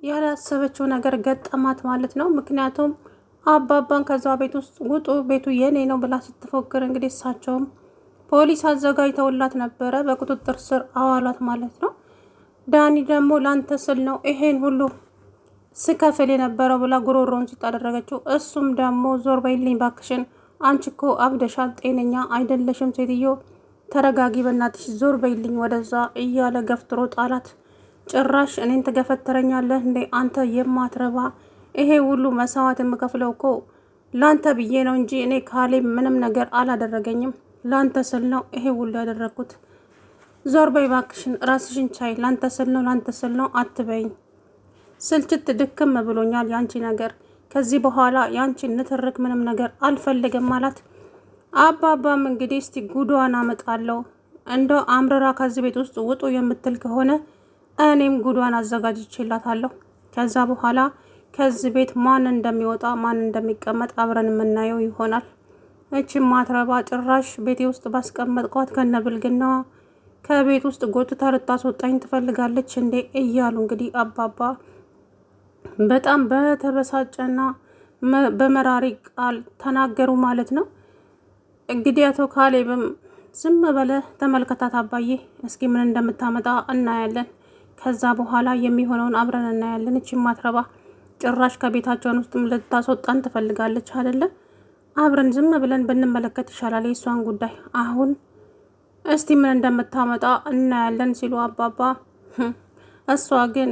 ያላሰበችው ነገር ገጠማት ማለት ነው። ምክንያቱም አባባን ከዛ ቤት ውስጥ ውጡ፣ ቤቱ የኔ ነው ብላ ስትፎክር እንግዲህ እሳቸውም ፖሊስ አዘጋጅተውላት ነበረ፣ በቁጥጥር ስር አዋሏት ማለት ነው። ዳኒ ደግሞ ላንተ ስል ነው ይሄን ሁሉ ስከፍል የነበረው ብላ ጉሮሮውን ሲጣደረገችው፣ እሱም ደግሞ ዞር በይልኝ ባክሽን፣ አንቺ እኮ አብደሻል፣ ጤነኛ አይደለሽም ሴትዮ፣ ተረጋጊ በናትሽ፣ ዞር በይልኝ ወደዛ እያለ ገፍትሮ ጣላት። ጭራሽ እኔን ትገፈትረኛለህ እንዴ አንተ የማትረባ፣ ይሄ ሁሉ መስዋዕት የምከፍለው እኮ ላንተ ብዬ ነው እንጂ እኔ ካሌብ ምንም ነገር አላደረገኝም፣ ላንተ ስል ነው ይሄ ሁሉ ያደረግኩት። ዞር በይ ባክሽን፣ ራስሽን ቻይ፣ ላንተ ስል ነው ላንተ ስል ነው አትበይኝ፣ ስልችት ድክም ብሎኛል ያንቺ ነገር፣ ከዚህ በኋላ ያንቺን ንትርክ ምንም ነገር አልፈልግም አላት። አባባም እንግዲህ እስቲ ጉዷን አመጣለሁ፣ እንደው አምርራ ከዚህ ቤት ውስጥ ውጡ የምትል ከሆነ እኔም ጉዷን አዘጋጅቼላታለሁ። ከዛ በኋላ ከዚህ ቤት ማን እንደሚወጣ ማን እንደሚቀመጥ አብረን የምናየው ይሆናል። እቺ ማትረባ ጭራሽ ቤቴ ውስጥ ባስቀመጥኳት ከነብልግናዋ ከቤት ውስጥ ጎትታ ልታስወጣኝ ትፈልጋለች እንዴ እያሉ እንግዲህ አባባ በጣም በተበሳጨና በመራሪ ቃል ተናገሩ ማለት ነው። እንግዲህ አቶ ካሌብም ዝም በለ ተመልከታት አባዬ፣ እስኪ ምን እንደምታመጣ እናያለን፣ ከዛ በኋላ የሚሆነውን አብረን እናያለን። እቺ ማትረባ ጭራሽ ከቤታቸውን ውስጥ ልታስወጣን ትፈልጋለች አይደለ? አብረን ዝም ብለን ብንመለከት ይሻላል የእሷን ጉዳይ። አሁን እስቲ ምን እንደምታመጣ እናያለን ሲሉ አባባ እሷ ግን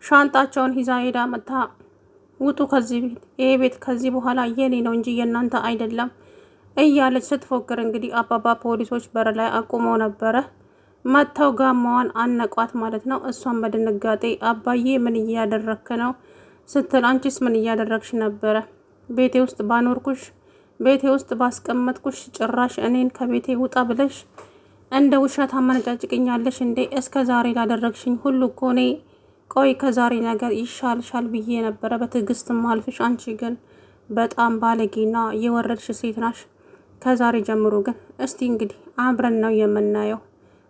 ሻንጣቸውን ይዛ ሄዳ መታ ውጡ ከዚህ ቤት፣ ይሄ ቤት ከዚህ በኋላ የኔ ነው እንጂ የእናንተ አይደለም እያለች ስትፎክር እንግዲህ አባባ ፖሊሶች በር ላይ አቁመው ነበረ። መጥተው ጋማዋን አነቋት ማለት ነው። እሷን በድንጋጤ አባዬ ምን እያደረክ ነው ስትል፣ አንቺስ ምን እያደረግሽ ነበረ? ቤቴ ውስጥ ባኖርኩሽ፣ ቤቴ ውስጥ ባስቀመጥኩሽ ጭራሽ እኔን ከቤቴ ውጣ ብለሽ እንደ ውሻ ታመነጫጭቅኛለሽ እንዴ? እስከ ዛሬ ላደረግሽኝ ሁሉ እኮ እኔ ቆይ ከዛሬ ነገር ይሻልሻል ብዬ ነበረ በትዕግስት ማልፍሽ። አንቺ ግን በጣም ባለጌና የወረድሽ ሴት ናሽ። ከዛሬ ጀምሮ ግን እስቲ እንግዲህ አብረን ነው የምናየው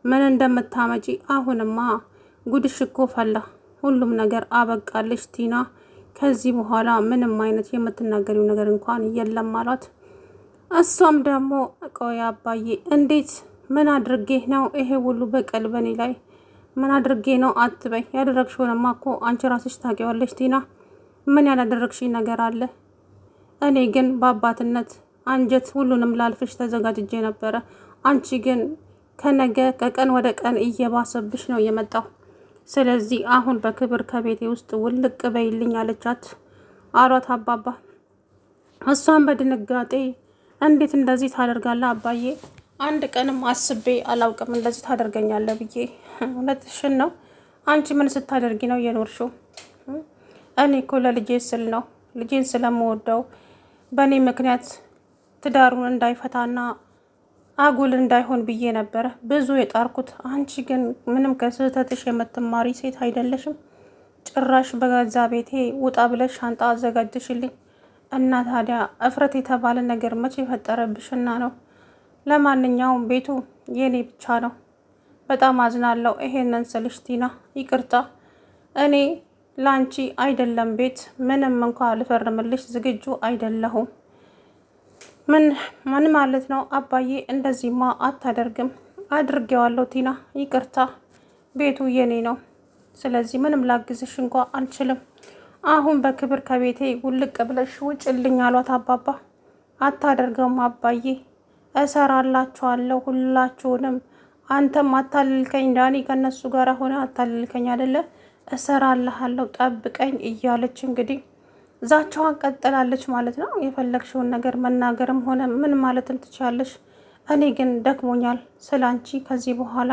ምን እንደምታመጪ። አሁንማ ጉድሽ እኮ ፈላ፣ ሁሉም ነገር አበቃልሽ ቲና፣ ከዚህ በኋላ ምንም አይነት የምትናገሪው ነገር እንኳን የለም አሏት። እሷም ደግሞ ቆይ አባዬ እንዴት ምን አድርጌ ነው ይሄ ሁሉ በቀል በኔ ላይ ምን አድርጌ ነው አትበይ፣ ያደረግሽውንማ እኮ አንቺ ራስሽ ታውቂዋለሽ ቲና፣ ምን ያላደረግሽኝ ነገር አለ? እኔ ግን በአባትነት አንጀት ሁሉንም ላልፍሽ ተዘጋጅቼ ነበረ። አንቺ ግን ከነገ ከቀን ወደ ቀን እየባሰብሽ ነው የመጣው። ስለዚህ አሁን በክብር ከቤቴ ውስጥ ውልቅ በይልኝ አለቻት አሏት አባባ። እሷን በድንጋጤ እንዴት እንደዚህ ታደርጋለህ አባዬ? አንድ ቀንም አስቤ አላውቅም እንደዚህ ታደርገኛለህ ብዬ። እውነትሽን ነው። አንቺ ምን ስታደርጊ ነው የኖርሽው? እኔ እኮ ለልጄ ስል ነው፣ ልጄን ስለምወደው በእኔ ምክንያት ትዳሩን እንዳይፈታና አጉል እንዳይሆን ብዬ ነበረ ብዙ የጣርኩት። አንቺ ግን ምንም ከስህተትሽ የምትማሪ ሴት አይደለሽም። ጭራሽ በገዛ ቤቴ ውጣ ብለሽ ሻንጣ አዘጋጅሽልኝ እና ታዲያ እፍረት የተባለ ነገር መቼ የፈጠረብሽና ነው? ለማንኛውም ቤቱ የኔ ብቻ ነው። በጣም አዝናለሁ ይሄንን ስልሽ ቲና፣ ይቅርታ። እኔ ላንቺ አይደለም ቤት ምንም እንኳ ልፈርምልሽ ዝግጁ አይደለሁም። ምን ማለት ነው አባዬ? እንደዚህማ አታደርግም። አድርጌዋለሁ ቲና፣ ይቅርታ። ቤቱ የኔ ነው። ስለዚህ ምንም ላግዝሽ እንኳ አልችልም። አሁን በክብር ከቤቴ ውልቅ ብለሽ ውጭልኝ አሏት አባባ። አታደርገውም አባዬ፣ እሰራላችኋለሁ ሁላችሁንም። አንተም አታልልከኝ ዳኒ፣ ከነሱ ጋር ሆነ አታልልከኝ አይደለ? እሰራልሃለሁ ጠብቀኝ እያለች እንግዲህ ዛቻዋን ቀጥላለች ማለት ነው። የፈለግሽውን ነገር መናገርም ሆነ ምን ማለትም ትችላለሽ። እኔ ግን ደክሞኛል ስላንቺ። ከዚህ በኋላ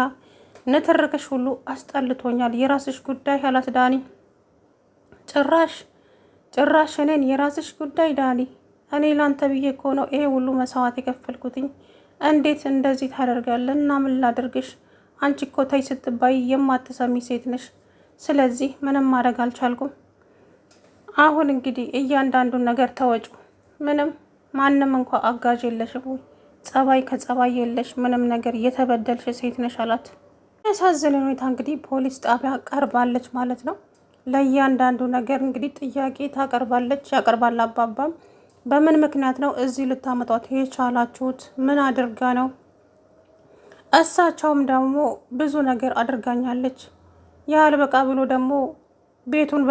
ንትርክሽ ሁሉ አስጠልቶኛል። የራስሽ ጉዳይ አላት ዳኒ። ጭራሽ እኔን የራስሽ ጉዳይ ዳኒ? እኔ ላንተ ብዬ እኮ ነው ይሄ ሁሉ መስዋዕት የከፈልኩትኝ። እንዴት እንደዚህ ታደርጋለን? እና ምን ላድርግሽ? አንቺ እኮ ተይ ስትባይ የማትሰሚ ሴት ነሽ። ስለዚህ ምንም ማድረግ አልቻልኩም። አሁን እንግዲህ እያንዳንዱን ነገር ተወጩ። ማንም እንኳ አጋዥ የለሽም ወይ? ጸባይ ከጸባይ የለሽ፣ ምንም ነገር የተበደልሽ ሴት ነሽ አላት። ያሳዝን ሁኔታ እንግዲህ ፖሊስ ጣቢያ ቀርባለች ማለት ነው። ለእያንዳንዱ ነገር እንግዲህ ጥያቄ ያቀርባል አባባም። በምን ምክንያት ነው እዚህ ልታመጧት የቻላችሁት? ምን አድርጋ ነው? እሳቸውም ደግሞ ብዙ ነገር አድርጋኛለች፣ ያህል በቃ ብሎ ደግሞ ቤቱን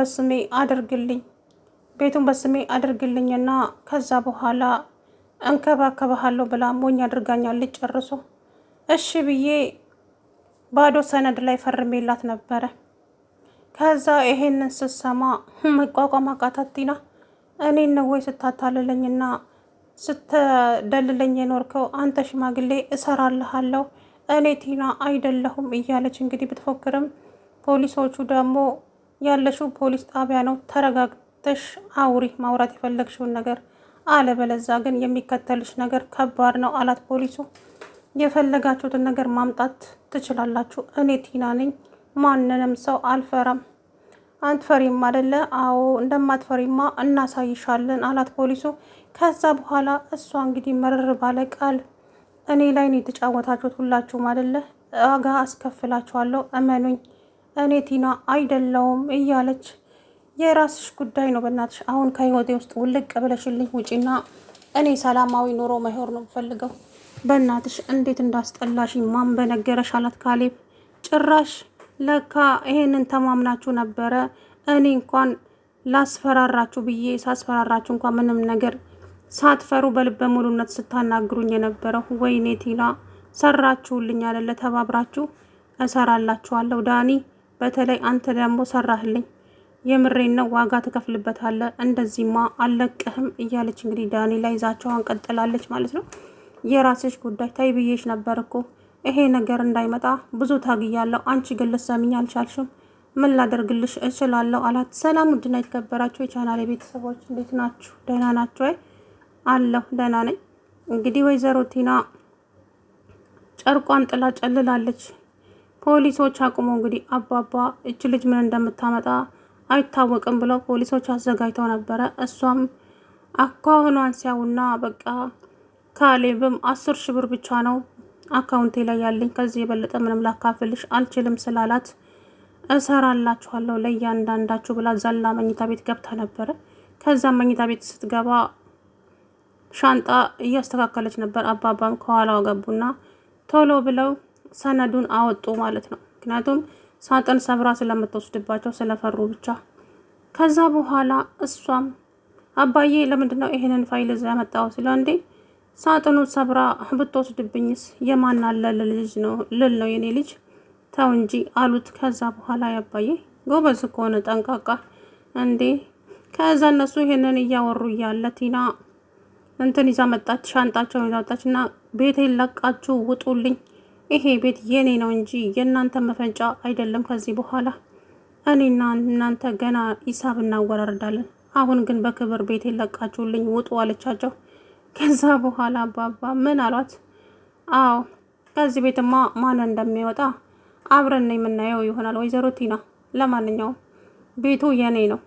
በስሜ አድርግልኝና ከዛ በኋላ እንከባከባሃለሁ ብላ ሞኝ አድርጋኛለች ጨርሶ። እሺ ብዬ ባዶ ሰነድ ላይ ፈርሜላት ነበረ። ከዛ ይሄንን ስትሰማ መቋቋም አቃታት ቲና። እኔን ነው ወይ ስታታልለኝና ስትደልለኝ የኖርከው? አንተ ሽማግሌ እሰራልሃለሁ፣ እኔ ቲና አይደለሁም እያለች እንግዲህ ብትፎክርም ፖሊሶቹ ደግሞ ያለሽው ፖሊስ ጣቢያ ነው፣ ተረጋግተሽ አውሪ ማውራት የፈለግሽውን ነገር፣ አለበለዛ ግን የሚከተልሽ ነገር ከባድ ነው አላት ፖሊሱ። የፈለጋችሁትን ነገር ማምጣት ትችላላችሁ፣ እኔ ቲና ነኝ፣ ማንንም ሰው አልፈራም። አትፈሪም አይደለ? አዎ እንደማትፈሪማ እናሳይሻለን አላት ፖሊሱ። ከዛ በኋላ እሷ እንግዲህ መረር ባለ ቃል እኔ ላይ ነው የተጫወታችሁት ሁላችሁም አይደለ? ዋጋ አስከፍላችኋለሁ፣ እመኑኝ፣ እኔ ቲና አይደለውም እያለች የራስሽ ጉዳይ ነው፣ በእናትሽ አሁን ከህይወቴ ውስጥ ውልቅ ብለሽልኝ ውጪና እኔ ሰላማዊ ኑሮ መኖር ነው የምፈልገው። በእናትሽ እንዴት እንዳስጠላሽ ማን በነገረሽ አላት ካሌብ። ጭራሽ ለካ ይሄንን ተማምናችሁ ነበረ። እኔ እንኳን ላስፈራራችሁ ብዬ ሳስፈራራችሁ እንኳን ምንም ነገር ሳትፈሩ በልበ ሙሉነት ስታናግሩኝ የነበረው። ወይኔ ቲና ሰራችሁልኝ አይደለ? ተባብራችሁ እሰራላችኋለሁ ዳኒ፣ በተለይ አንተ ደግሞ ሰራህልኝ። የምሬን ነው፣ ዋጋ ትከፍልበታለህ፣ እንደዚህማ አልለቅህም እያለች እንግዲህ ዳኒ ላይ ይዛቸዋን ቀጥላለች ማለት ነው። የራስሽ ጉዳይ ታይ ብዬሽ ነበር እኮ ይሄ ነገር እንዳይመጣ ብዙ ታግያለሁ። አንቺ ግን ልትሰሚኝ አልቻልሽም። ምን ላደርግልሽ እችላለሁ አላት። ሰላም ውድና የተከበራችሁ የቻናሌ ቤተሰቦች እንዴት ናችሁ? ደህና ናችሁ? አለሁ ደህና ነኝ። እንግዲህ ወይዘሮ ቲና ጨርቋን ጥላ ጨልላለች። ፖሊሶች አቁሞ እንግዲህ አባባ እች ልጅ ምን እንደምታመጣ አይታወቅም ብለው ፖሊሶች አዘጋጅተው ነበረ። እሷም አኳኋኗን ሲያውና በቃ ካሌብም 10 ሺህ ብር ብቻ ነው አካውንቴ ላይ ያለኝ፣ ከዚህ የበለጠ ምንም ላካፍልሽ አልችልም ስላላት እሰራላችኋለሁ ለእያንዳንዳችሁ ብላ ዘላ መኝታ ቤት ገብታ ነበረ። ከዛም መኝታ ቤት ስትገባ ሻንጣ እያስተካከለች ነበር። አባባም ከኋላው ገቡና ቶሎ ብለው ሰነዱን አወጡ ማለት ነው። ምክንያቱም ሳጥን ሰብራ ስለምትወስድባቸው ስለፈሩ ብቻ። ከዛ በኋላ እሷም አባዬ ለምንድን ነው ይሄንን ፋይል እዛ ያመጣው ስለ እንዴ ሳጥኑ ሰብራ ብትወስድብኝስ የማናለ ልጅ ነው ልል ነው የኔ ልጅ ተው እንጂ አሉት። ከዛ በኋላ ያባዬ ጎበዝ ከሆነ ጠንቃቃ እንዴ። ከዛ እነሱ ይሄንን እያወሩ እያለ ቲና እንትን ይዛ መጣች፣ ሻንጣቸውን ይዛ መጣች እና ቤቴን ለቃችሁ ውጡልኝ፣ ይሄ ቤት የኔ ነው እንጂ የእናንተ መፈንጫ አይደለም። ከዚህ በኋላ እኔና እናንተ ገና ሂሳብ እናወራርዳለን። አሁን ግን በክብር ቤቴን ለቃችሁልኝ ውጡ አለቻቸው። ከዛ በኋላ አባባ ምን አሏት? አዎ ከዚህ ቤትማ ማን እንደሚወጣ አብረን ነው የምናየው ይሆናል ወይዘሮ ቲና። ለማንኛውም ቤቱ የኔ ነው፣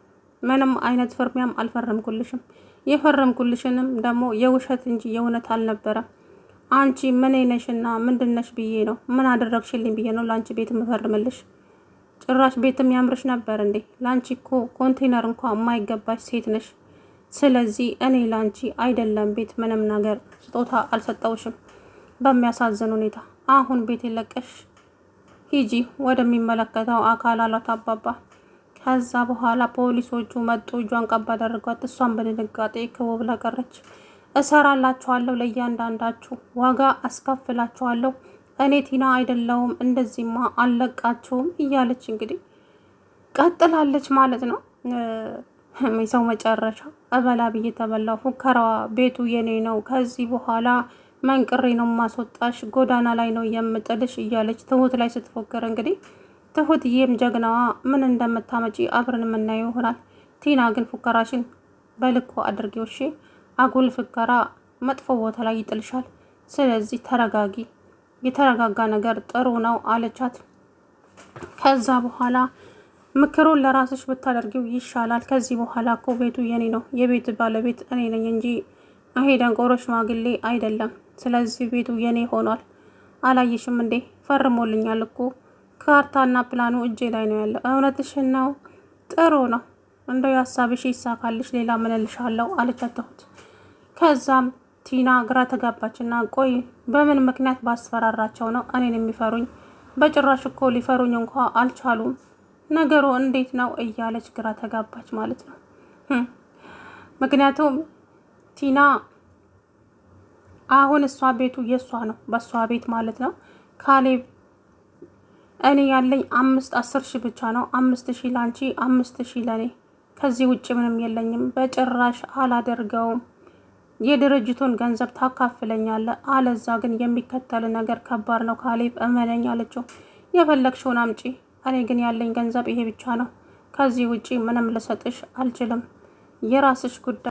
ምንም አይነት ፍርሚያም አልፈረምኩልሽም። የፈረምኩልሽንም ደግሞ የውሸት እንጂ የእውነት አልነበረም። አንቺ ምን ነሽና ምንድነሽ ብዬ ነው፣ ምን አደረግሽልኝ ብዬ ነው ለአንቺ ቤት የምፈርምልሽ? ጭራሽ ቤትም ያምርሽ ነበር እንዴ? ለአንቺ እኮ ኮንቴነር እንኳን የማይገባሽ ሴት ነሽ። ስለዚህ እኔ ላንቺ አይደለም ቤት ምንም ነገር ስጦታ አልሰጠውሽም። በሚያሳዝን ሁኔታ አሁን ቤት ለቀሽ ሂጂ ወደሚመለከተው አካል አሏት አባባ። ከዛ በኋላ ፖሊሶቹ መጡ፣ እጇን ቀባ አደረጓት። እሷን በድንጋጤ ክው ብላ ቀረች። እሰራላችኋለሁ፣ ለእያንዳንዳችሁ ዋጋ አስከፍላችኋለሁ፣ እኔ ቲና አይደለሁም፣ እንደዚህማ አልለቃችሁም እያለች እንግዲህ ቀጥላለች ማለት ነው። የሰው መጨረሻ እበላ ብዬ ተበላው። ፉከራዋ ቤቱ የኔ ነው፣ ከዚህ በኋላ መንቅሬ ነው ማስወጣሽ፣ ጎዳና ላይ ነው የምጥልሽ እያለች ትሁት ላይ ስትፎክር እንግዲህ ትሁትዬም ጀግናዋ ምን እንደምታመጪ አብረን የምናየው ይሆናል። ቲና ግን ፉከራሽን በልኮ አድርጊው እሺ፣ አጉል ፉከራ መጥፎ ቦታ ላይ ይጥልሻል። ስለዚህ ተረጋጊ፣ የተረጋጋ ነገር ጥሩ ነው አለቻት። ከዛ በኋላ ምክሩን ለራስሽ ብታደርጊው ይሻላል። ከዚህ በኋላ እኮ ቤቱ የኔ ነው፣ የቤት ባለቤት እኔ ነኝ እንጂ ይሄ ደንቆሮ ሽማግሌ አይደለም። ስለዚህ ቤቱ የኔ ሆኗል። አላየሽም እንዴ? ፈርሞልኛል እኮ ካርታና ፕላኑ እጄ ላይ ነው ያለው። እውነትሽን ነው። ጥሩ ነው እንደው ሀሳብሽ ይሳካልሽ፣ ሌላ ምን እልሻለሁ አለቻት ትሁት። ከዛም ቲና ግራ ተጋባችና ቆይ በምን ምክንያት ባስፈራራቸው ነው እኔን የሚፈሩኝ? በጭራሽ እኮ ሊፈሩኝ እንኳ አልቻሉም። ነገሩ እንዴት ነው እያለች ግራ ተጋባች ማለት ነው። ምክንያቱም ቲና አሁን እሷ ቤቱ የእሷ ነው፣ በእሷ ቤት ማለት ነው። ካሌብ እኔ ያለኝ 10,000 ብቻ ነው። 5,000 ላንቺ፣ 5,000 ለኔ። ከዚህ ውጭ ምንም የለኝም። በጭራሽ አላደርገውም። የድርጅቱን ገንዘብ ታካፍለኛለህ፣ አለዛ ግን የሚከተል ነገር ከባድ ነው ካሌብ፣ እመነኝ አለችው። የፈለግሽውን አምጪ፣ እኔ ግን ያለኝ ገንዘብ ይሄ ብቻ ነው። ከዚህ ውጪ ምንም ልሰጥሽ አልችልም። የራስሽ ጉዳይ